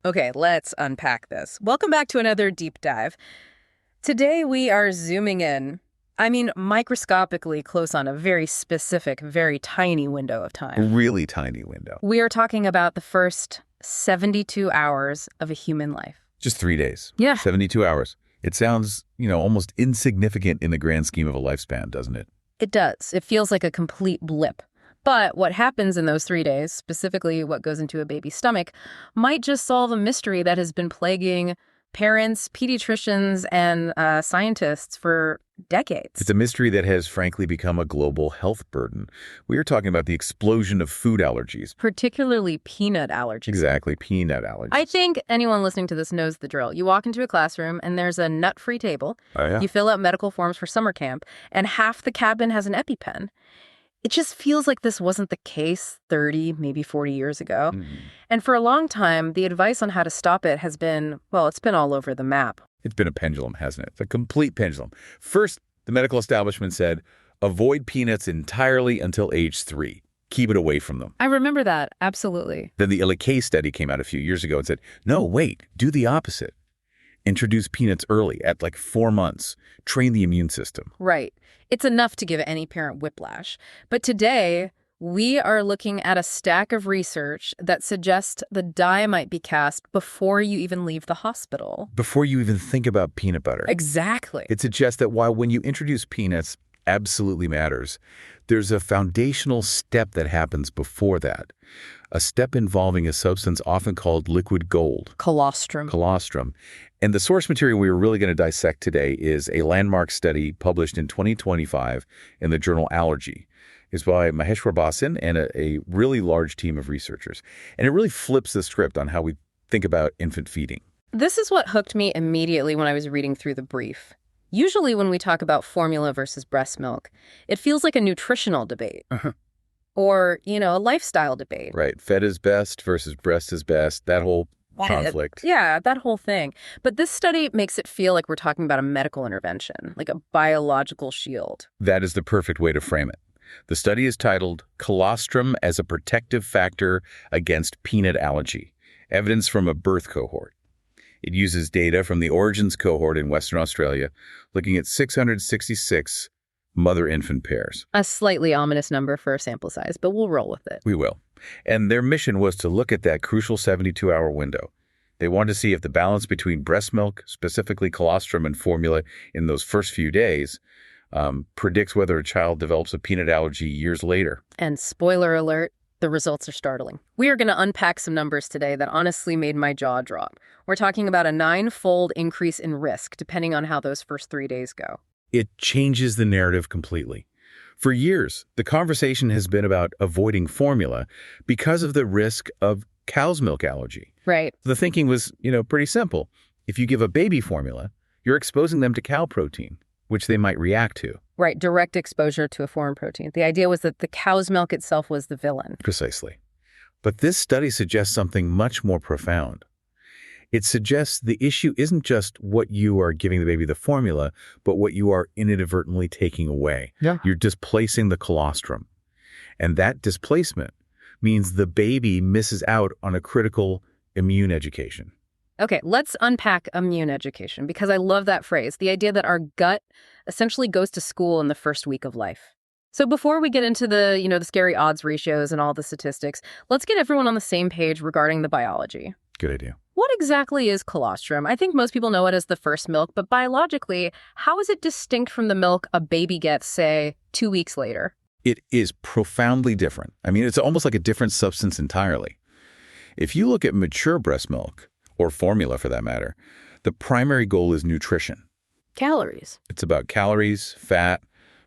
Okay, let's unpack this. Welcome back to another deep dive. Today we are zooming in, microscopically close on a very specific, very tiny window of time. Really tiny window. We are talking about the first 72 hours of a human life. Just 3 days. Yeah. 72 hours. It sounds, almost insignificant in the grand scheme of a lifespan, doesn't it? It does. It feels like a complete blip. But what happens in those 3 days, specifically what goes into a baby's stomach, might just solve a mystery that has been plaguing parents, pediatricians, and scientists for decades. It's a mystery that has, frankly, become a global health burden. We are talking about the explosion of food allergies. Particularly peanut allergies. Exactly, peanut allergies. I think anyone listening to this knows the drill. You walk into a classroom, and there's a nut-free table. Oh, yeah? You fill out medical forms for summer camp, and half the cabin has an EpiPen. It just feels like this wasn't the case 30, maybe 40 years ago. And for a long time, the advice on how to stop it has been, it's been all over the map. It's been a pendulum, hasn't it? It's a complete pendulum. First, the medical establishment said, avoid peanuts entirely until age 3. Keep it away from them. I remember that, absolutely. Then the Illinois study came out a few years ago and said, no, wait, do the opposite. Introduce peanuts early, at 4 months. Train the immune system. Right. It's enough to give any parent whiplash. But today, we are looking at a stack of research that suggests the die might be cast before you even leave the hospital. Before you even think about peanut butter. Exactly. It suggests that while when you introduce peanuts absolutely matters, there's a foundational step that happens before that. A step involving a substance often called liquid gold. Colostrum. Colostrum. And the source material we were really going to dissect today is a landmark study published in 2025 in the journal Allergy. It's by Maheshwar Basin and a really large team of researchers. And it really flips the script on how we think about infant feeding. This is what hooked me immediately when I was reading through the brief. Usually when we talk about formula versus breast milk, it feels like a nutritional debate. Or, a lifestyle debate. Right. Fed is best versus breast is best. That whole conflict. Yeah, that whole thing. But this study makes it feel like we're talking about a medical intervention, like a biological shield. That is the perfect way to frame it. The study is titled Colostrum as a Protective Factor Against Peanut Allergy, Evidence from a Birth Cohort. It uses data from the Origins cohort in Western Australia, looking at 666 mother-infant pairs. A slightly ominous number for a sample size, but we'll roll with it. We will. And their mission was to look at that crucial 72-hour window. They wanted to see if the balance between breast milk, specifically colostrum and formula in those first few days, predicts whether a child develops a peanut allergy years later. And spoiler alert, the results are startling. We are going to unpack some numbers today that honestly made my jaw drop. We're talking about a 9-fold increase in risk, depending on how those first 3 days go. It changes the narrative completely. For years, the conversation has been about avoiding formula because of the risk of cow's milk allergy. Right. The thinking was, pretty simple. If you give a baby formula, you're exposing them to cow protein, which they might react to. Right, direct exposure to a foreign protein. The idea was that the cow's milk itself was the villain. Precisely. But this study suggests something much more profound. It suggests the issue isn't just what you are giving the baby the formula, but what you are inadvertently taking away. Yeah. You're displacing the colostrum. And that displacement means the baby misses out on a critical immune education. Okay, let's unpack immune education, because I love that phrase, the idea that our gut essentially goes to school in the first week of life. So before we get into the, the scary odds ratios and all the statistics, let's get everyone on the same page regarding the biology. Good idea. What exactly is colostrum? I think most people know it as the first milk, but biologically, how is it distinct from the milk a baby gets, say, 2 weeks later? It is profoundly different. It's almost like a different substance entirely. If you look at mature breast milk, or formula for that matter, the primary goal is nutrition. Calories. It's about calories, fat,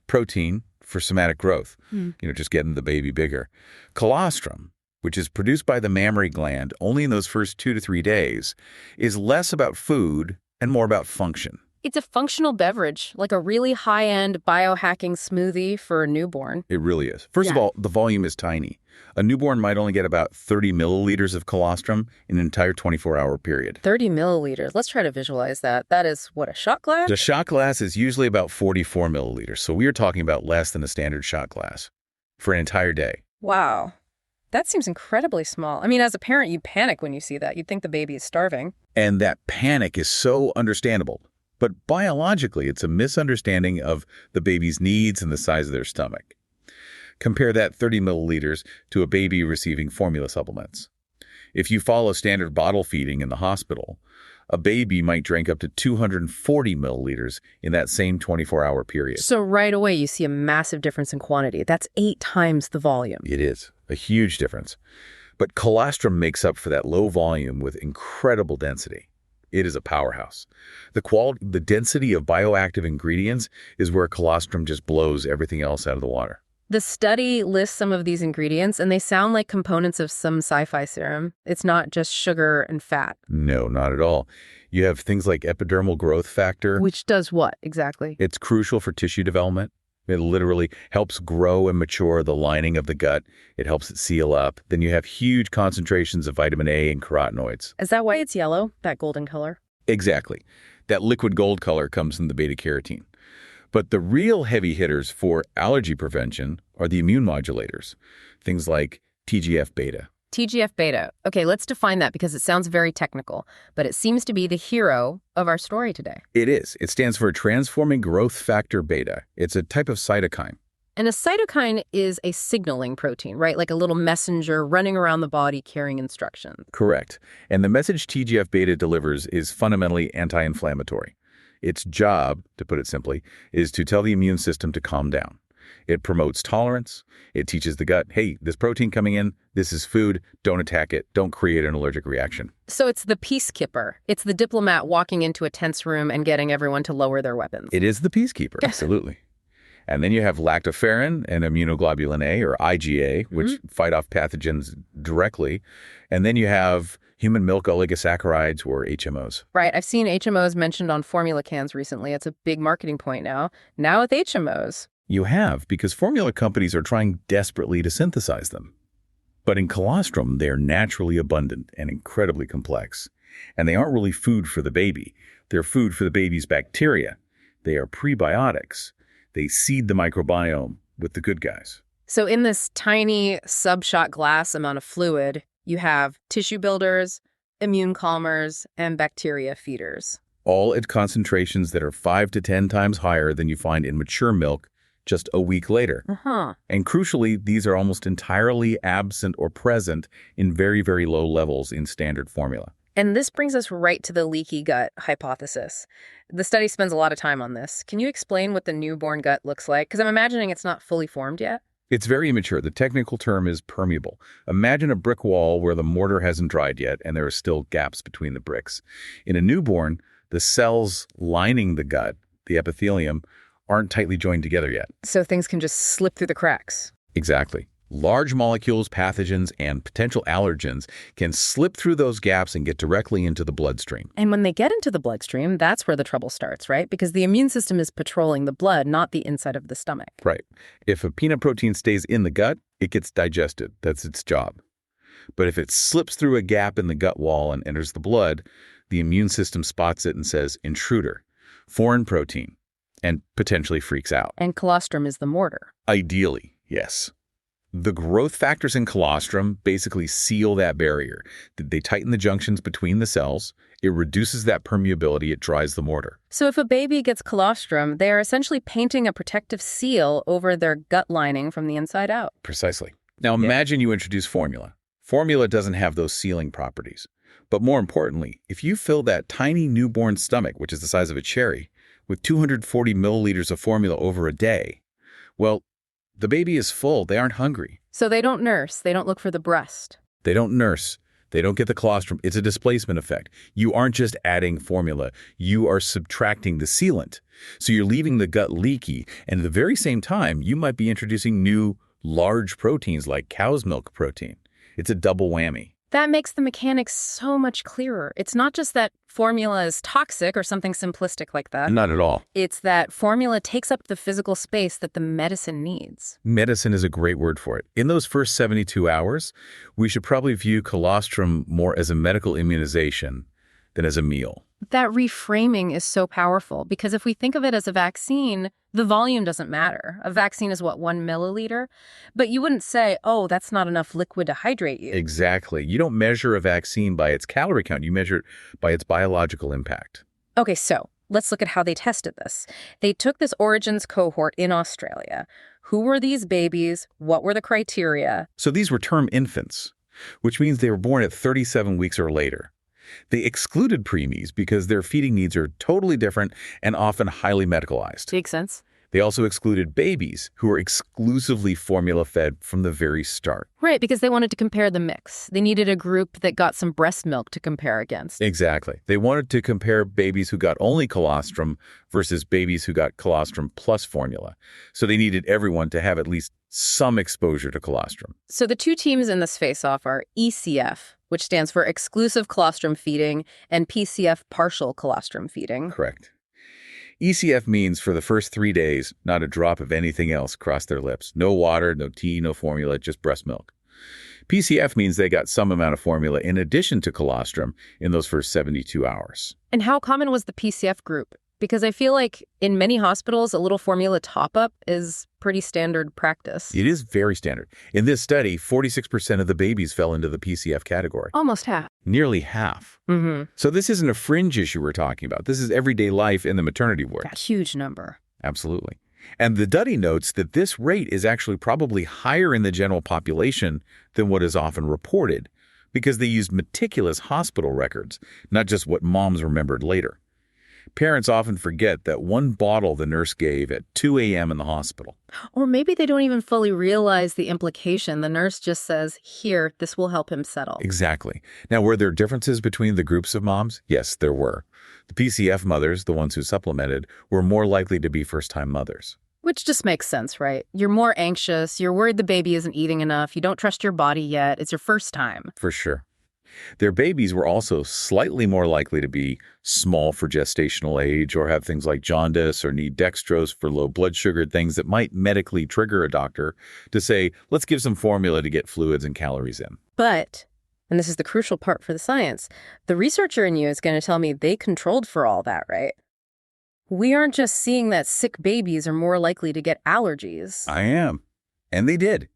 protein for somatic growth, just getting the baby bigger. Colostrum, which is produced by the mammary gland only in those first 2 to 3 days, is less about food and more about function. It's a functional beverage, like a really high-end biohacking smoothie for a newborn. It really is. First of all, the volume is tiny. A newborn might only get about 30 milliliters of colostrum in an entire 24-hour period. 30 milliliters. Let's try to visualize that. That is, what, a shot glass? The shot glass is usually about 44 milliliters, so we are talking about less than a standard shot glass for an entire day. Wow. That seems incredibly small. I mean, as a parent, you panic when you see that. You'd think the baby is starving. And that panic is so understandable. But biologically, it's a misunderstanding of the baby's needs and the size of their stomach. Compare that 30 milliliters to a baby receiving formula supplements. If you follow standard bottle feeding in the hospital, a baby might drink up to 240 milliliters in that same 24-hour period. So right away, you see a massive difference in quantity. That's 8 times the volume. It is a huge difference. But colostrum makes up for that low volume with incredible density. It is a powerhouse. The density of bioactive ingredients is where colostrum just blows everything else out of the water. The study lists some of these ingredients, and they sound like components of some sci-fi serum. It's not just sugar and fat. No, not at all. You have things like epidermal growth factor. Which does what, exactly? It's crucial for tissue development. It literally helps grow and mature the lining of the gut. It helps it seal up. Then you have huge concentrations of vitamin A and carotenoids. Is that why it's yellow, that golden color? Exactly. That liquid gold color comes from the beta-carotene. But the real heavy hitters for allergy prevention are the immune modulators, things like TGF-beta. TGF-beta. Okay, let's define that because it sounds very technical, but it seems to be the hero of our story today. It is. It stands for transforming growth factor beta. It's a type of cytokine. And a cytokine is a signaling protein, right? Like a little messenger running around the body carrying instructions. Correct. And the message TGF-beta delivers is fundamentally anti-inflammatory. Its job, to put it simply, is to tell the immune system to calm down. It promotes tolerance. It teaches the gut, hey, this protein coming in, this is food, don't attack it, don't create an allergic reaction. So it's the peacekeeper. It's the diplomat walking into a tense room and getting everyone to lower their weapons. It is the peacekeeper, absolutely. And then you have lactoferrin and immunoglobulin A, or IgA, which fight off pathogens directly. And then you have human milk oligosaccharides, or HMOs. Right. I've seen HMOs mentioned on formula cans recently. It's a big marketing point now. Now with HMOs. You have, because formula companies are trying desperately to synthesize them. But in colostrum, they are naturally abundant and incredibly complex. And they aren't really food for the baby. They're food for the baby's bacteria. They are prebiotics. They seed the microbiome with the good guys. So in this tiny sub-shot glass amount of fluid, you have tissue builders, immune calmers, and bacteria feeders. All at concentrations that are 5 to 10 times higher than you find in mature milk just a week later. And crucially, these are almost entirely absent or present in very, very low levels in standard formula. And this brings us right to the leaky gut hypothesis. The study spends a lot of time on this. Can you explain what the newborn gut looks like? Because I'm imagining it's not fully formed yet. It's very immature. The technical term is permeable. Imagine a brick wall where the mortar hasn't dried yet and there are still gaps between the bricks. In a newborn, the cells lining the gut, the epithelium, aren't tightly joined together yet. So things can just slip through the cracks. Exactly. Large molecules, pathogens, and potential allergens can slip through those gaps and get directly into the bloodstream. And when they get into the bloodstream, that's where the trouble starts, right? Because the immune system is patrolling the blood, not the inside of the stomach. Right. If a peanut protein stays in the gut, it gets digested. That's its job. But if it slips through a gap in the gut wall and enters the blood, the immune system spots it and says, intruder, foreign protein, and potentially freaks out. And colostrum is the mortar. Ideally, yes. The growth factors in colostrum basically seal that barrier. They tighten the junctions between the cells. It reduces that permeability. It dries the mortar. So if a baby gets colostrum, they are essentially painting a protective seal over their gut lining from the inside out. Precisely. Now imagine you introduce formula. Formula doesn't have those sealing properties. But more importantly, if you fill that tiny newborn stomach, which is the size of a cherry, with 240 milliliters of formula over a day, well, the baby is full. They aren't hungry. So they don't nurse. They don't look for the breast. They don't nurse. They don't get the colostrum. It's a displacement effect. You aren't just adding formula. You are subtracting the sealant. So you're leaving the gut leaky. And at the very same time, you might be introducing new large proteins like cow's milk protein. It's a double whammy. That makes the mechanics so much clearer. It's not just that formula is toxic or something simplistic like that. Not at all. It's that formula takes up the physical space that the medicine needs. Medicine is a great word for it. In those first 72 hours, we should probably view colostrum more as a medical immunization than as a meal. That reframing is so powerful because if we think of it as a vaccine, the volume doesn't matter. A vaccine is what, 1 milliliter? But you wouldn't say, oh, that's not enough liquid to hydrate you. Exactly. You don't measure a vaccine by its calorie count. You measure it by its biological impact. Okay, so let's look at how they tested this. They took this Origins cohort in Australia. Who were these babies? What were the criteria? So these were term infants, which means they were born at 37 weeks or later. They excluded preemies because their feeding needs are totally different and often highly medicalized. Makes sense. They also excluded babies who were exclusively formula-fed from the very start. Right, because they wanted to compare the mix. They needed a group that got some breast milk to compare against. Exactly. They wanted to compare babies who got only colostrum versus babies who got colostrum plus formula. So they needed everyone to have at least some exposure to colostrum. So the two teams in this face-off are ECF, which stands for exclusive colostrum feeding, and PCF, partial colostrum feeding. Correct. ECF means for the first 3 days, not a drop of anything else crossed their lips. No water, no tea, no formula, just breast milk. PCF means they got some amount of formula in addition to colostrum in those first 72 hours. And how common was the PCF group? Because I feel like in many hospitals, a little formula top-up is pretty standard practice. It is very standard. In this study, 46% of the babies fell into the PCF category. Almost half. Nearly half. So this isn't a fringe issue we're talking about. This is everyday life in the maternity ward. That huge number. Absolutely. And the study notes that this rate is actually probably higher in the general population than what is often reported because they used meticulous hospital records, not just what moms remembered later. Parents often forget that one bottle the nurse gave at 2 a.m. in the hospital. Or maybe they don't even fully realize the implication. The nurse just says, here, this will help him settle. Exactly. Now, were there differences between the groups of moms? Yes, there were. The PCF mothers, the ones who supplemented, were more likely to be first-time mothers. Which just makes sense, right? You're more anxious. You're worried the baby isn't eating enough. You don't trust your body yet. It's your first time. For sure. Their babies were also slightly more likely to be small for gestational age or have things like jaundice or need dextrose for low blood sugar, things that might medically trigger a doctor to say, let's give some formula to get fluids and calories in. But, and this is the crucial part for the science, the researcher in you is going to tell me they controlled for all that, right? We aren't just seeing that sick babies are more likely to get allergies. I am. And they did.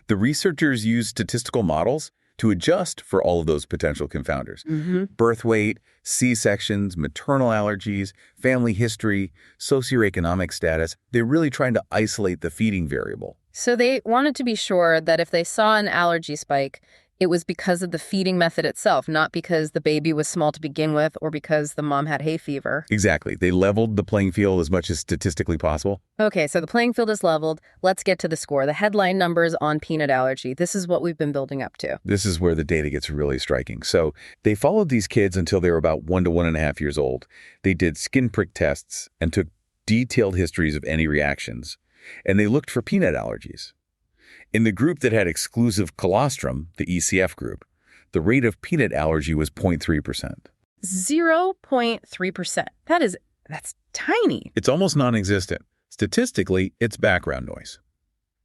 The researchers used statistical models to adjust for all of those potential confounders. Birth weight, C-sections, maternal allergies, family history, socioeconomic status. They're really trying to isolate the feeding variable. So they wanted to be sure that if they saw an allergy spike, it was because of the feeding method itself, not because the baby was small to begin with or because the mom had hay fever. Exactly. They leveled the playing field as much as statistically possible. Okay, so the playing field is leveled. Let's get to the score. The headline numbers on peanut allergy. This is what we've been building up to. This is where the data gets really striking. So they followed these kids until they were about 1 to 1.5 years old. They did skin prick tests and took detailed histories of any reactions. And they looked for peanut allergies. In the group that had exclusive colostrum, the ECF group, the rate of peanut allergy was 0.3%. 0.3%. That's tiny. It's almost non-existent. Statistically, it's background noise.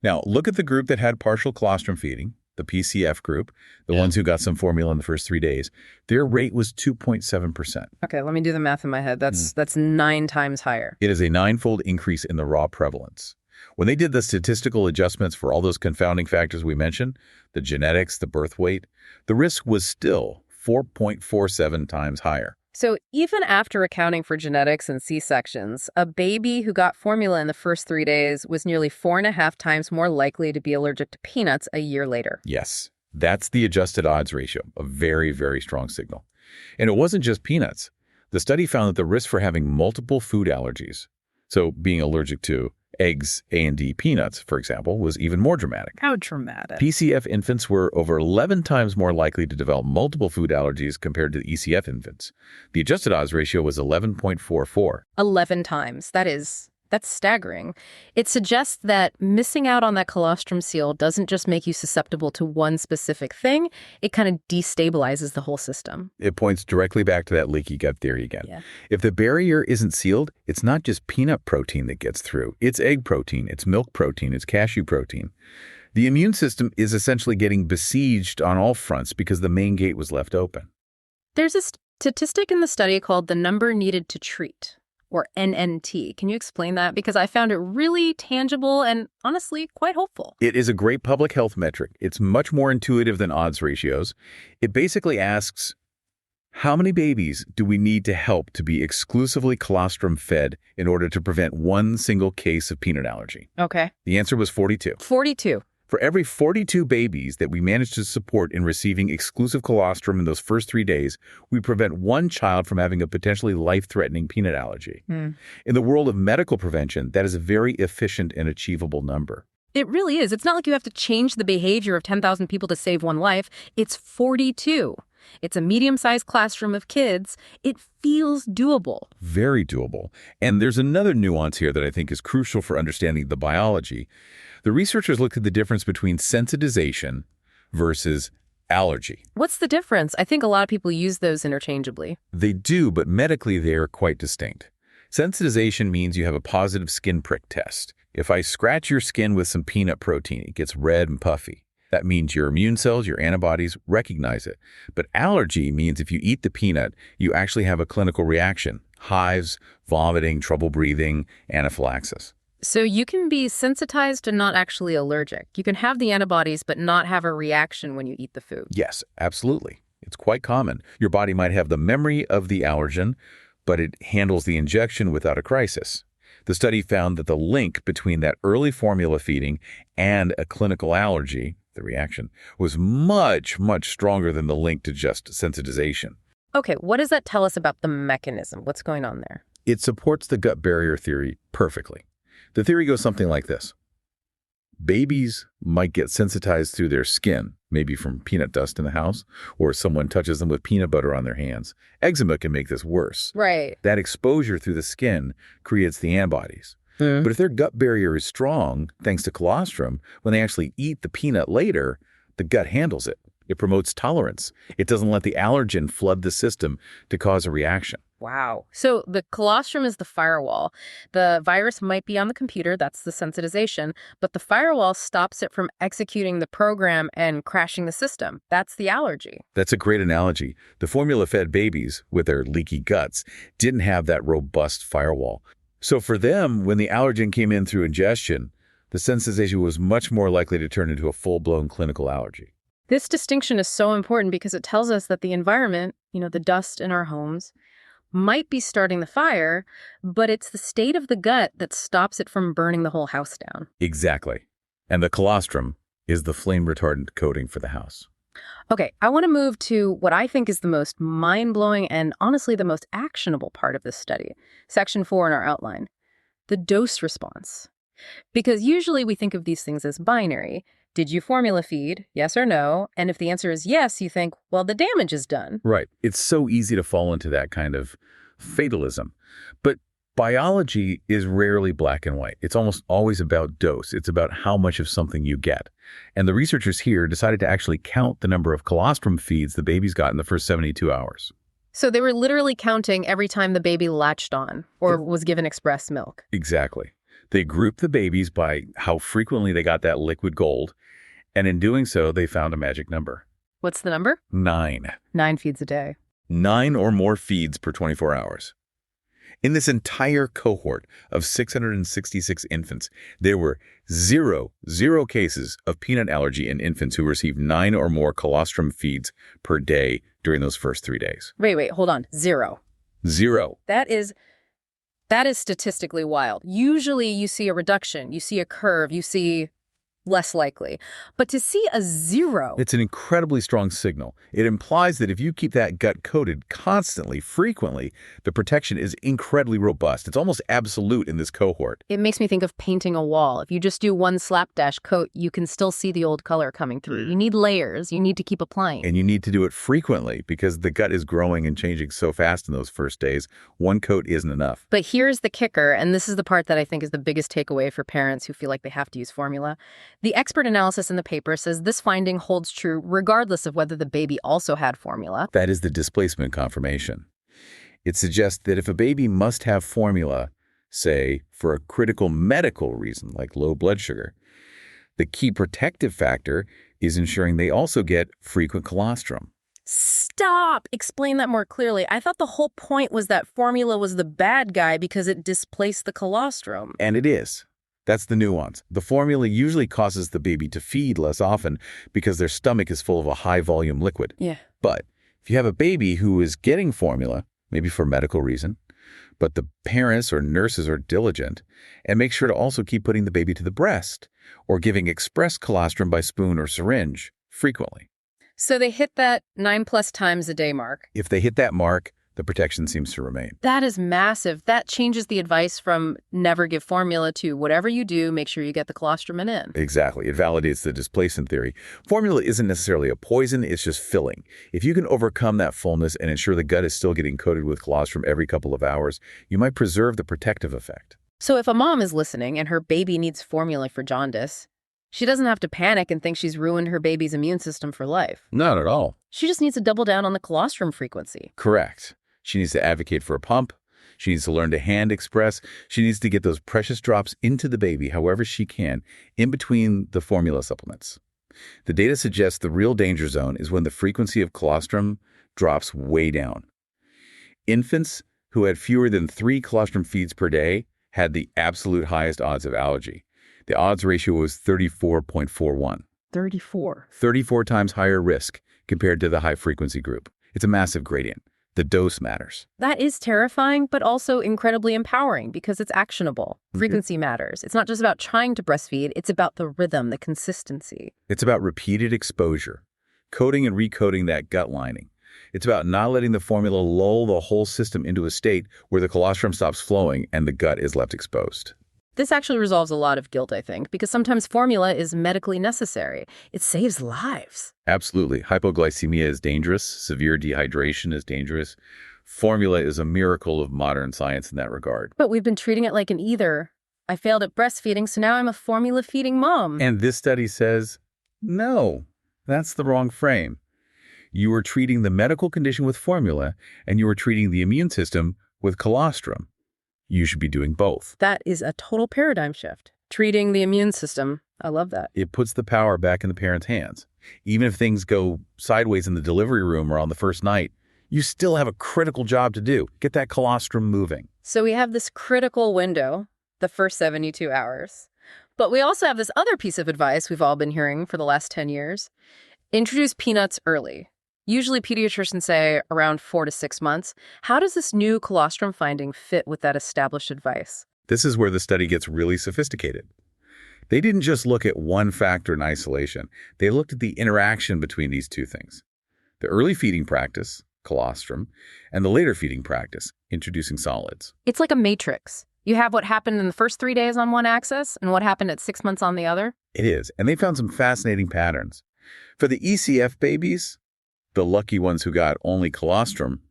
Now, look at the group that had partial colostrum feeding, the PCF group, the ones who got some formula in the first 3 days. Their rate was 2.7%. Okay, let me do the math in my head. That's 9 times higher. It is a 9-fold increase in the raw prevalence. When they did the statistical adjustments for all those confounding factors we mentioned, the genetics, the birth weight, the risk was still 4.47 times higher. So even after accounting for genetics and C-sections, a baby who got formula in the first 3 days was nearly 4.5 times more likely to be allergic to peanuts a year later. Yes, that's the adjusted odds ratio, a very, very strong signal. And it wasn't just peanuts. The study found that the risk for having multiple food allergies, so being allergic to eggs, A and D peanuts, for example, was even more dramatic. How dramatic? PCF infants were over 11 times more likely to develop multiple food allergies compared to ECF infants. The adjusted odds ratio was 11.44. 11 times. That's staggering. It suggests that missing out on that colostrum seal doesn't just make you susceptible to one specific thing, it kind of destabilizes the whole system. It points directly back to that leaky gut theory again. Yeah. If the barrier isn't sealed, it's not just peanut protein that gets through. It's egg protein, it's milk protein, it's cashew protein. The immune system is essentially getting besieged on all fronts because the main gate was left open. There's this statistic in the study called the number needed to treat, or NNT. Can you explain that? Because I found it really tangible and honestly quite hopeful. It is a great public health metric. It's much more intuitive than odds ratios. It basically asks, how many babies do we need to help to be exclusively colostrum fed in order to prevent one single case of peanut allergy? Okay. The answer was 42. 42. For every 42 babies that we managed to support in receiving exclusive colostrum in those first 3 days, we prevent one child from having a potentially life-threatening peanut allergy. In the world of medical prevention, that is a very efficient and achievable number. It really is. It's not like you have to change the behavior of 10,000 people to save one life. It's 42. It's a medium-sized classroom of kids. It feels doable. Very doable. And there's another nuance here that I think is crucial for understanding the biology. The researchers looked at the difference between sensitization versus allergy. What's the difference? I think a lot of people use those interchangeably. They do, but medically they are quite distinct. Sensitization means you have a positive skin prick test. If I scratch your skin with some peanut protein, it gets red and puffy. That means your immune cells, your antibodies, recognize it. But allergy means if you eat the peanut, you actually have a clinical reaction. Hives, vomiting, trouble breathing, anaphylaxis. So you can be sensitized and not actually allergic. You can have the antibodies but not have a reaction when you eat the food. Yes, absolutely. It's quite common. Your body might have the memory of the allergen, but it handles the injection without a crisis. The study found that the link between that early formula feeding and a clinical allergy, the reaction, was much, much stronger than the link to just sensitization. Okay, what does that tell us about the mechanism? What's going on there? It supports the gut barrier theory perfectly. The theory goes something like this. Babies might get sensitized through their skin, maybe from peanut dust in the house, or someone touches them with peanut butter on their hands. Eczema can make this worse. Right. That exposure through the skin creates the antibodies. But if their gut barrier is strong, thanks to colostrum, when they actually eat the peanut later, the gut handles it. It promotes tolerance. It doesn't let the allergen flood the system to cause a reaction. Wow. So the colostrum is the firewall. The virus might be on the computer, that's the sensitization, but the firewall stops it from executing the program and crashing the system. That's the allergy. That's a great analogy. The formula-fed babies, with their leaky guts, didn't have that robust firewall. So for them, when the allergen came in through ingestion, the sensitization was much more likely to turn into a full-blown clinical allergy. This distinction is so important because it tells us that the environment, the dust in our homes, might be starting the fire, but it's the state of the gut that stops it from burning the whole house down. Exactly. And the colostrum is the flame-retardant coating for the house. Okay, I want to move to what I think is the most mind-blowing and honestly the most actionable part of this study, Section 4 in our outline, the dose response. Because usually we think of these things as binary. Did you formula feed? Yes or no? And if the answer is yes, you think, well, the damage is done. Right. It's so easy to fall into that kind of fatalism. But biology is rarely black and white. It's almost always about dose. It's about how much of something you get. And the researchers here decided to actually count the number of colostrum feeds the babies got in the first 72 hours. So they were literally counting every time the baby latched on or was given express milk. Exactly. They grouped the babies by how frequently they got that liquid gold. And in doing so, they found a magic number. What's the number? 9. 9 feeds a day. 9 or more feeds per 24 hours. In this entire cohort of 666 infants, there were zero cases of peanut allergy in infants who received 9 or more colostrum feeds per day during those first 3 days. Wait, hold on. 0. 0. That is statistically wild. Usually you see a reduction, you see a curve, you see less likely. But to see a 0... It's an incredibly strong signal. It implies that if you keep that gut coated constantly, frequently, the protection is incredibly robust. It's almost absolute in this cohort. It makes me think of painting a wall. If you just do one slapdash coat, you can still see the old color coming through. You need layers. You need to keep applying. And you need to do it frequently because the gut is growing and changing so fast in those first days. One coat isn't enough. But here's the kicker, and this is the part that I think is the biggest takeaway for parents who feel like they have to use formula. The expert analysis in the paper says this finding holds true regardless of whether the baby also had formula. That is the displacement confirmation. It suggests that if a baby must have formula, say, for a critical medical reason like low blood sugar, the key protective factor is ensuring they also get frequent colostrum. Stop! Explain that more clearly. I thought the whole point was that formula was the bad guy because it displaced the colostrum. And it is. That's the nuance. The formula usually causes the baby to feed less often because their stomach is full of a high-volume liquid. Yeah. But if you have a baby who is getting formula, maybe for medical reason, but the parents or nurses are diligent and make sure to also keep putting the baby to the breast or giving express colostrum by spoon or syringe frequently. So they hit that 9+ times a day mark. If they hit that mark, the protection seems to remain. That is massive. That changes the advice from never give formula to whatever you do, make sure you get the colostrum in. Exactly. It validates the displacement theory. Formula isn't necessarily a poison, it's just filling. If you can overcome that fullness and ensure the gut is still getting coated with colostrum every couple of hours, you might preserve the protective effect. So if a mom is listening and her baby needs formula for jaundice, she doesn't have to panic and think she's ruined her baby's immune system for life. Not at all. She just needs to double down on the colostrum frequency. Correct. She needs to advocate for a pump. She needs to learn to hand express. She needs to get those precious drops into the baby however she can, in between the formula supplements. The data suggests the real danger zone is when the frequency of colostrum drops way down. Infants who had fewer than 3 colostrum feeds per day had the absolute highest odds of allergy. The odds ratio was 34.41. 34. 34 times higher risk compared to the high-frequency group. It's a massive gradient. The dose matters. That is terrifying, but also incredibly empowering because it's actionable. Frequency matters. It's not just about trying to breastfeed, it's about the rhythm, the consistency. It's about repeated exposure, coating and recoding that gut lining. It's about not letting the formula lull the whole system into a state where the colostrum stops flowing and the gut is left exposed. This actually resolves a lot of guilt, I think, because sometimes formula is medically necessary. It saves lives. Absolutely. Hypoglycemia is dangerous. Severe dehydration is dangerous. Formula is a miracle of modern science in that regard. But we've been treating it like an either. I failed at breastfeeding, so now I'm a formula-feeding mom. And this study says, no, that's the wrong frame. You are treating the medical condition with formula, and you are treating the immune system with colostrum. You should be doing both. That is a total paradigm shift. Treating the immune system. I love that. It puts the power back in the parent's hands. Even if things go sideways in the delivery room or on the first night, you still have a critical job to do. Get that colostrum moving. So we have this critical window, the first 72 hours. But we also have this other piece of advice we've all been hearing for the last 10 years. Introduce peanuts early. Usually pediatricians say around 4 to 6 months. How does this new colostrum finding fit with that established advice? This is where the study gets really sophisticated. They didn't just look at one factor in isolation. They looked at the interaction between these two things. The early feeding practice, colostrum, and the later feeding practice, introducing solids. It's like a matrix. You have what happened in the first 3 days on one axis and what happened at 6 months on the other. It is, and they found some fascinating patterns. For the ECF babies, the lucky ones who got only colostrum,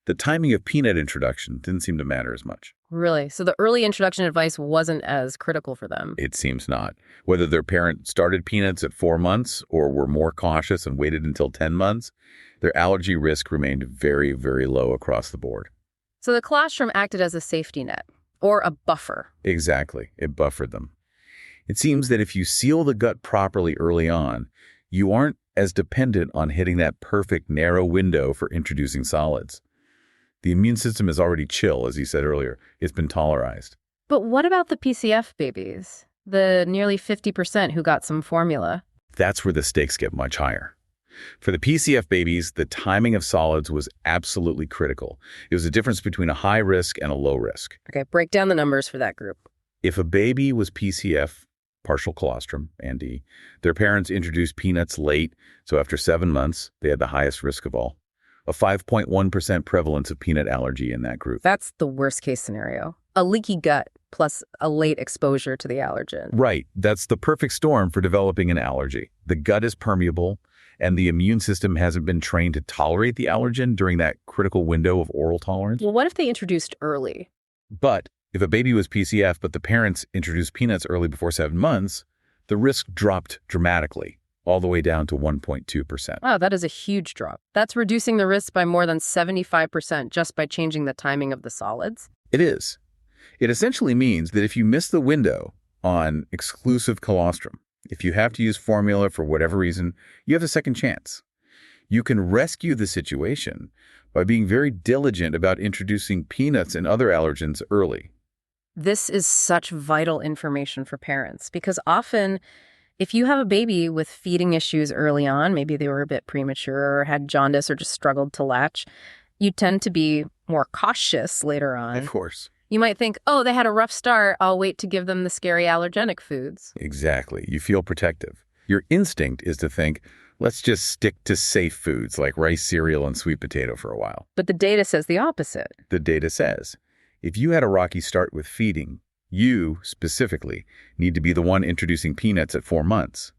the timing of peanut introduction didn't seem to matter as much. Really? So the early introduction advice wasn't as critical for them? It seems not. Whether their parent started peanuts at 4 months or were more cautious and waited until 10 months, their allergy risk remained very, very low across the board. So the colostrum acted as a safety net, or a buffer. Exactly. It buffered them. It seems that if you seal the gut properly early on, you aren't as dependent on hitting that perfect narrow window for introducing solids. The immune system is already chill, as you said earlier. It's been tolerized. But what about the PCF babies? The nearly 50% who got some formula? That's where the stakes get much higher. For the PCF babies, the timing of solids was absolutely critical. It was a difference between a high risk and a low risk. Okay, break down the numbers for that group. If a baby was PCF, partial colostrum, and D, their parents introduced peanuts late, so after 7 months, they had the highest risk of all. A 5.1% prevalence of peanut allergy in that group. That's the worst case scenario. A leaky gut plus a late exposure to the allergen. Right. That's the perfect storm for developing an allergy. The gut is permeable, and the immune system hasn't been trained to tolerate the allergen during that critical window of oral tolerance. Well, what if they introduced early? But if a baby was PCF, but the parents introduced peanuts early before 7 months, the risk dropped dramatically, all the way down to 1.2%. Wow, that is a huge drop. That's reducing the risk by more than 75% just by changing the timing of the solids. It is. It essentially means that if you miss the window on exclusive colostrum, if you have to use formula for whatever reason, you have a second chance. You can rescue the situation by being very diligent about introducing peanuts and other allergens early. This is such vital information for parents because often if you have a baby with feeding issues early on, maybe they were a bit premature or had jaundice or just struggled to latch, you tend to be more cautious later on. Of course. You might think, oh, they had a rough start. I'll wait to give them the scary allergenic foods. Exactly. You feel protective. Your instinct is to think, let's just stick to safe foods like rice, cereal, and sweet potato for a while. But the data says the opposite. The data says, if you had a rocky start with feeding, you, specifically, need to be the one introducing peanuts at 4 months.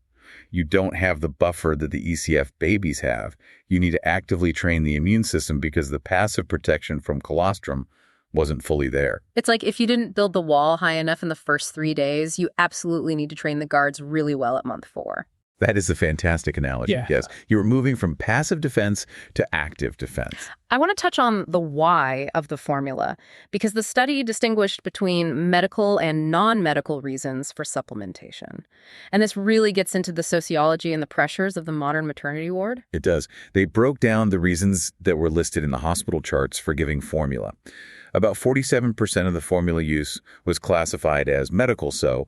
You don't have the buffer that the ECF babies have. You need to actively train the immune system because the passive protection from colostrum wasn't fully there. It's like if you didn't build the wall high enough in the first 3 days, you absolutely need to train the guards really well at month 4. That is a fantastic analogy. Yeah. Yes. You were moving from passive defense to active defense. I want to touch on the why of the formula because the study distinguished between medical and non-medical reasons for supplementation. And this really gets into the sociology and the pressures of the modern maternity ward. It does. They broke down the reasons that were listed in the hospital charts for giving formula. About 47% of the formula use was classified as medical, so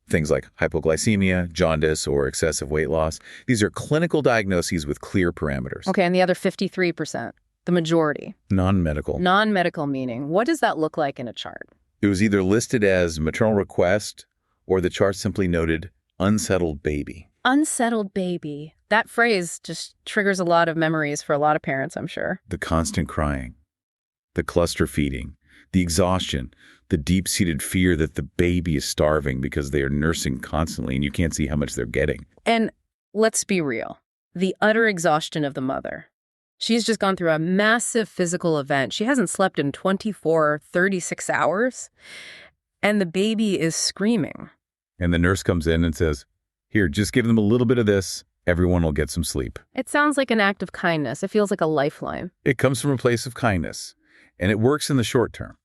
things like hypoglycemia, jaundice, or excessive weight loss. These are clinical diagnoses with clear parameters. Okay, and the other 53%, the majority. Non-medical. Non-medical meaning, what does that look like in a chart? It was either listed as maternal request or the chart simply noted unsettled baby. Unsettled baby. That phrase just triggers a lot of memories for a lot of parents, I'm sure. The constant crying, the cluster feeding, the exhaustion, the deep-seated fear that the baby is starving because they are nursing constantly and you can't see how much they're getting. And let's be real, the utter exhaustion of the mother. She's just gone through a massive physical event. She hasn't slept in 24, 36 hours, and the baby is screaming. And the nurse comes in and says, here, just give them a little bit of this. Everyone will get some sleep. It sounds like an act of kindness. It feels like a lifeline. It comes from a place of kindness, and it works in the short term.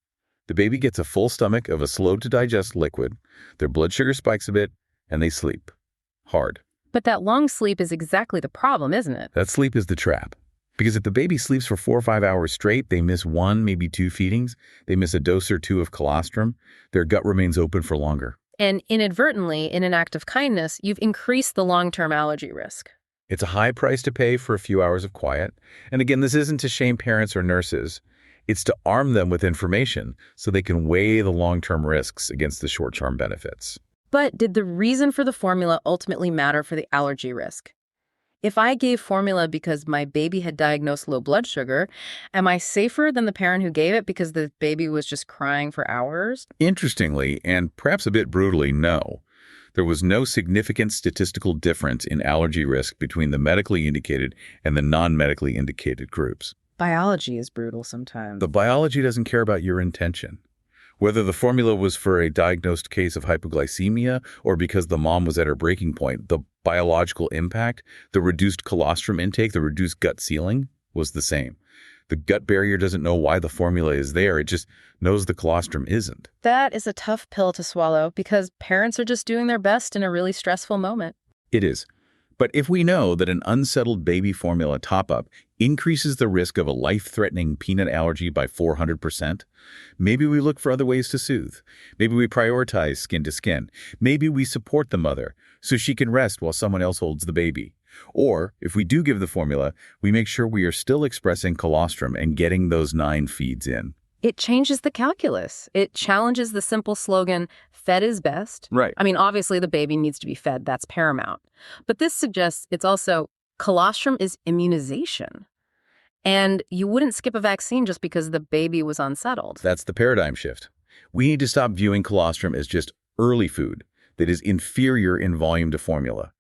The baby gets a full stomach of a slow-to-digest liquid, their blood sugar spikes a bit, and they sleep. Hard. But that long sleep is exactly the problem, isn't it? That sleep is the trap. Because if the baby sleeps for 4 or 5 hours straight, they miss 1, maybe 2 feedings, they miss a dose or 2 of colostrum, their gut remains open for longer. And inadvertently, in an act of kindness, you've increased the long-term allergy risk. It's a high price to pay for a few hours of quiet. And again, this isn't to shame parents or nurses. It's to arm them with information so they can weigh the long-term risks against the short-term benefits. But did the reason for the formula ultimately matter for the allergy risk? If I gave formula because my baby had diagnosed low blood sugar, am I safer than the parent who gave it because the baby was just crying for hours? Interestingly, and perhaps a bit brutally, no. There was no significant statistical difference in allergy risk between the medically indicated and the non-medically indicated groups. Biology is brutal sometimes. The biology doesn't care about your intention. Whether the formula was for a diagnosed case of hypoglycemia or because the mom was at her breaking point, the biological impact, the reduced colostrum intake, the reduced gut sealing was the same. The gut barrier doesn't know why the formula is there. It just knows the colostrum isn't. That is a tough pill to swallow because parents are just doing their best in a really stressful moment. It is. But if we know that an unsettled baby formula top-up increases the risk of a life-threatening peanut allergy by 400%, maybe we look for other ways to soothe. Maybe we prioritize skin to skin. Maybe we support the mother so she can rest while someone else holds the baby. Or, if we do give the formula, we make sure we are still expressing colostrum and getting those 9 feeds in. It changes the calculus. It challenges the simple slogan, fed is best. Right. I mean, obviously the baby needs to be fed. That's paramount. But this suggests it's also colostrum is immunization. And you wouldn't skip a vaccine just because the baby was unsettled. That's the paradigm shift. We need to stop viewing colostrum as just early food that is inferior in volume to formula.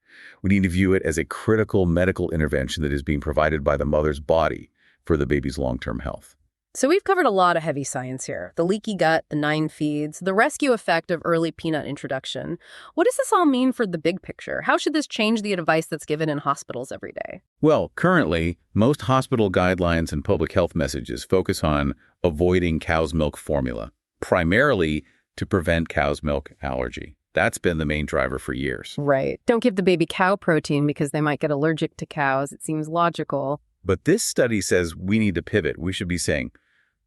We need to view it as a critical medical intervention that is being provided by the mother's body for the baby's long-term health. So we've covered a lot of heavy science here. The leaky gut, the 9 feeds, the rescue effect of early peanut introduction. What does this all mean for the big picture? How should this change the advice that's given in hospitals every day? Well, currently, most hospital guidelines and public health messages focus on avoiding cow's milk formula, primarily to prevent cow's milk allergy. That's been the main driver for years. Right. Don't give the baby cow protein because they might get allergic to cows. It seems logical. But this study says we need to pivot. We should be saying,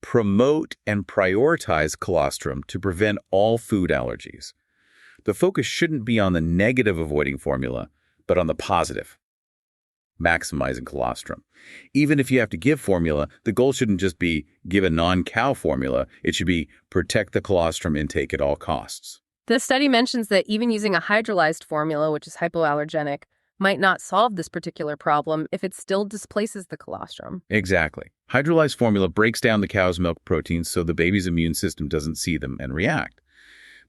promote and prioritize colostrum to prevent all food allergies. The focus shouldn't be on the negative avoiding formula, but on the positive, maximizing colostrum. Even if you have to give formula, the goal shouldn't just be give a non-cow formula. It should be protect the colostrum intake at all costs. The study mentions that even using a hydrolyzed formula, which is hypoallergenic, might not solve this particular problem if it still displaces the colostrum. Exactly. Hydrolyzed formula breaks down the cow's milk proteins so the baby's immune system doesn't see them and react.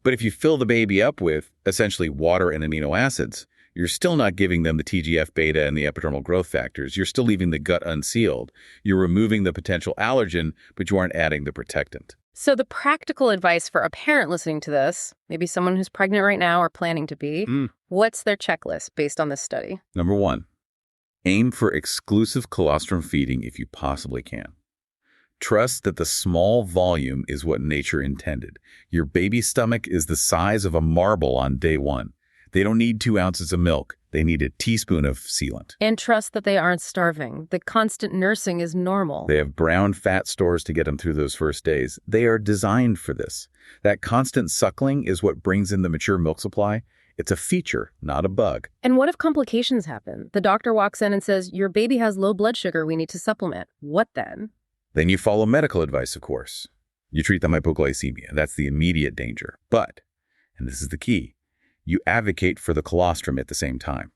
But if you fill the baby up with, essentially, water and amino acids, you're still not giving them the TGF-beta and the epidermal growth factors. You're still leaving the gut unsealed. You're removing the potential allergen, but you aren't adding the protectant. So the practical advice for a parent listening to this, maybe someone who's pregnant right now or planning to be, what's their checklist based on this study? Number 1, aim for exclusive colostrum feeding if you possibly can. Trust that the small volume is what nature intended. Your baby's stomach is the size of a marble on day 1. They don't need 2 ounces of milk. They need a teaspoon of sealant. And trust that they aren't starving. The constant nursing is normal. They have brown fat stores to get them through those first days. They are designed for this. That constant suckling is what brings in the mature milk supply. It's a feature, not a bug. And what if complications happen? The doctor walks in and says, your baby has low blood sugar, we need to supplement. What then? Then you follow medical advice, of course. You treat the hypoglycemia. That's the immediate danger. But, and this is the key, you advocate for the colostrum at the same time.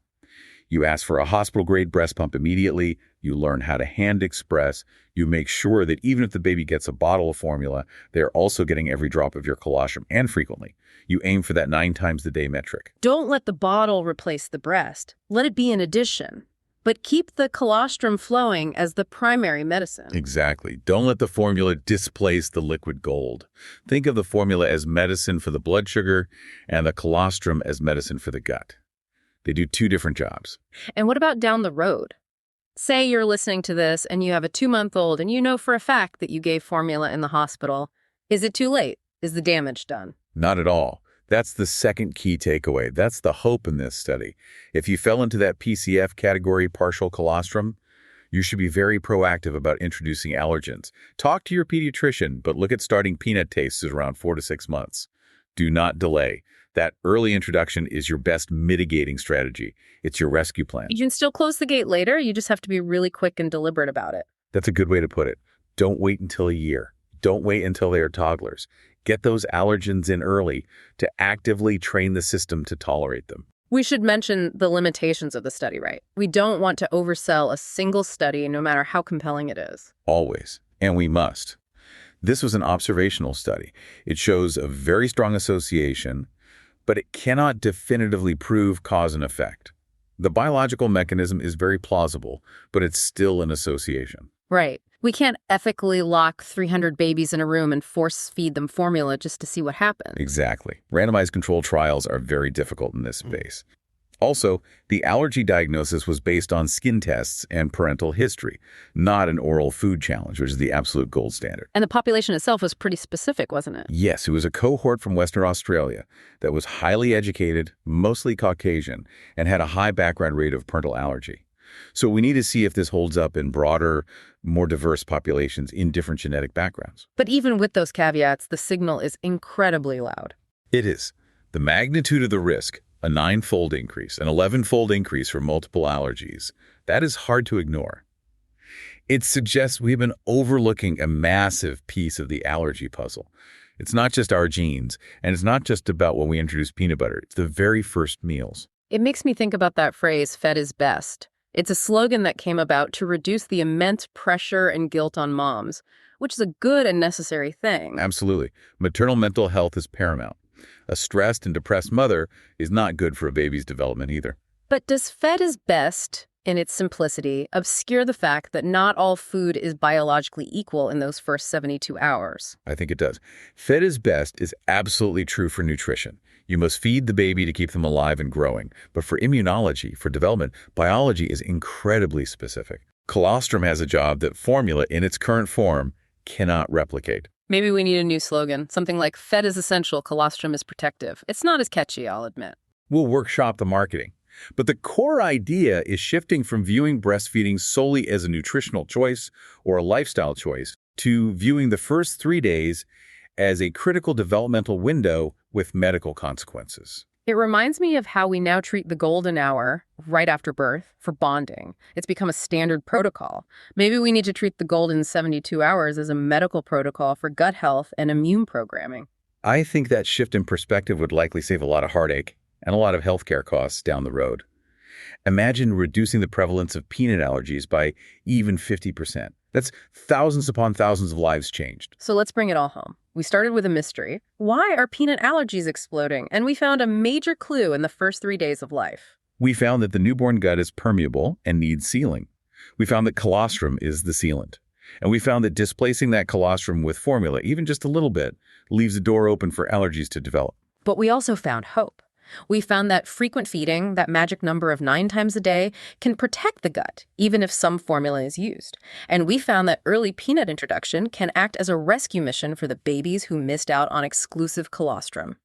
You ask for a hospital-grade breast pump immediately. You learn how to hand express. You make sure that even if the baby gets a bottle of formula, they're also getting every drop of your colostrum, and frequently. You aim for that 9 times a day metric. Don't let the bottle replace the breast. Let it be an addition. But keep the colostrum flowing as the primary medicine. Exactly. Don't let the formula displace the liquid gold. Think of the formula as medicine for the blood sugar and the colostrum as medicine for the gut. They do 2 different jobs. And what about down the road? Say you're listening to this and you have a 2-month-old and you know for a fact that you gave formula in the hospital. Is it too late? Is the damage done? Not at all. That's the second key takeaway. That's the hope in this study. If you fell into that PCF category, partial colostrum, you should be very proactive about introducing allergens. Talk to your pediatrician, but look at starting peanut tastes at around 4 to 6 months. Do not delay. That early introduction is your best mitigating strategy. It's your rescue plan. You can still close the gate later. You just have to be really quick and deliberate about it. That's a good way to put it. Don't wait until a year. Don't wait until they are toddlers. Get those allergens in early to actively train the system to tolerate them. We should mention the limitations of the study, right? We don't want to oversell a single study, no matter how compelling it is. Always. And we must. This was an observational study. It shows a very strong association, but it cannot definitively prove cause and effect. The biological mechanism is very plausible, but it's still an association. Right. We can't ethically lock 300 babies in a room and force feed them formula just to see what happens. Exactly. Randomized controlled trials are very difficult in this space. Also, the allergy diagnosis was based on skin tests and parental history, not an oral food challenge, which is the absolute gold standard. And the population itself was pretty specific, wasn't it? Yes, it was a cohort from Western Australia that was highly educated, mostly Caucasian, and had a high background rate of parental allergy. So we need to see if this holds up in broader, more diverse populations in different genetic backgrounds. But even with those caveats, the signal is incredibly loud. It is. The magnitude of the risk, a 9-fold increase, an 11-fold increase for multiple allergies, that is hard to ignore. It suggests we've been overlooking a massive piece of the allergy puzzle. It's not just our genes, and it's not just about when we introduce peanut butter. It's the very first meals. It makes me think about that phrase, fed is best. It's a slogan that came about to reduce the immense pressure and guilt on moms, which is a good and necessary thing. Absolutely. Maternal mental health is paramount. A stressed and depressed mother is not good for a baby's development either. But does fed is best, in its simplicity, obscure the fact that not all food is biologically equal in those first 72 hours? I think it does. Fed is best is absolutely true for nutrition. You must feed the baby to keep them alive and growing. But for immunology, for development, biology is incredibly specific. Colostrum has a job that formula in its current form cannot replicate. Maybe we need a new slogan, something like "Fed is essential, colostrum is protective." It's not as catchy, I'll admit. We'll workshop the marketing. But the core idea is shifting from viewing breastfeeding solely as a nutritional choice or a lifestyle choice to viewing the first 3 days as a critical developmental window with medical consequences. It reminds me of how we now treat the golden hour right after birth for bonding. It's become a standard protocol. Maybe we need to treat the golden 72 hours as a medical protocol for gut health and immune programming. I think that shift in perspective would likely save a lot of heartache and a lot of healthcare costs down the road. Imagine reducing the prevalence of peanut allergies by even 50%. That's thousands upon thousands of lives changed. So let's bring it all home. We started with a mystery. Why are peanut allergies exploding? And we found a major clue in the first 3 days of life. We found that the newborn gut is permeable and needs sealing. We found that colostrum is the sealant. And we found that displacing that colostrum with formula, even just a little bit, leaves the door open for allergies to develop. But we also found hope. We found that frequent feeding, that magic number of 9 times a day, can protect the gut, even if some formula is used. And we found that early peanut introduction can act as a rescue mission for the babies who missed out on exclusive colostrum.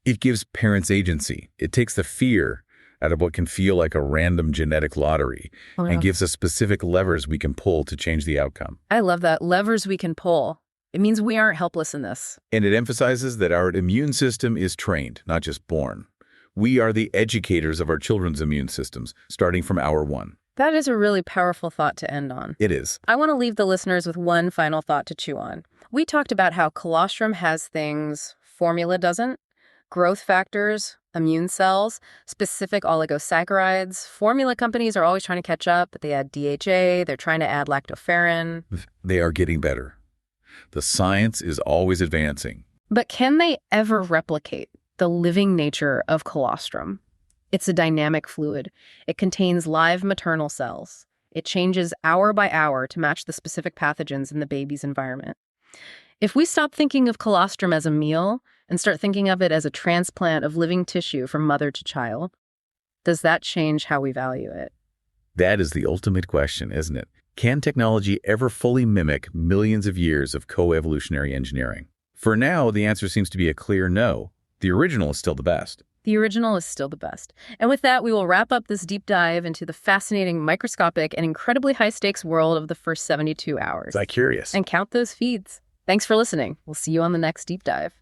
It gives parents agency. It takes the fear out of what can feel like a random genetic lottery and gives us specific levers we can pull to change the outcome. I love that. Levers we can pull. It means we aren't helpless in this. And it emphasizes that our immune system is trained, not just born. We are the educators of our children's immune systems, starting from hour 1. That is a really powerful thought to end on. It is. I want to leave the listeners with one final thought to chew on. We talked about how colostrum has things formula doesn't, growth factors, immune cells, specific oligosaccharides. Formula companies are always trying to catch up. They add DHA, they're trying to add lactoferrin. They are getting better. The science is always advancing. But can they ever replicate the living nature of colostrum? It's a dynamic fluid. It contains live maternal cells. It changes hour by hour to match the specific pathogens in the baby's environment. If we stop thinking of colostrum as a meal and start thinking of it as a transplant of living tissue from mother to child, does that change how we value it? That is the ultimate question, isn't it? Can technology ever fully mimic millions of years of co-evolutionary engineering? For now, the answer seems to be a clear no. The original is still the best. The original is still the best. And with that, we will wrap up this deep dive into the fascinating, microscopic, and incredibly high-stakes world of the first 72 hours. I'm curious. And count those feeds. Thanks for listening. We'll see you on the next deep dive.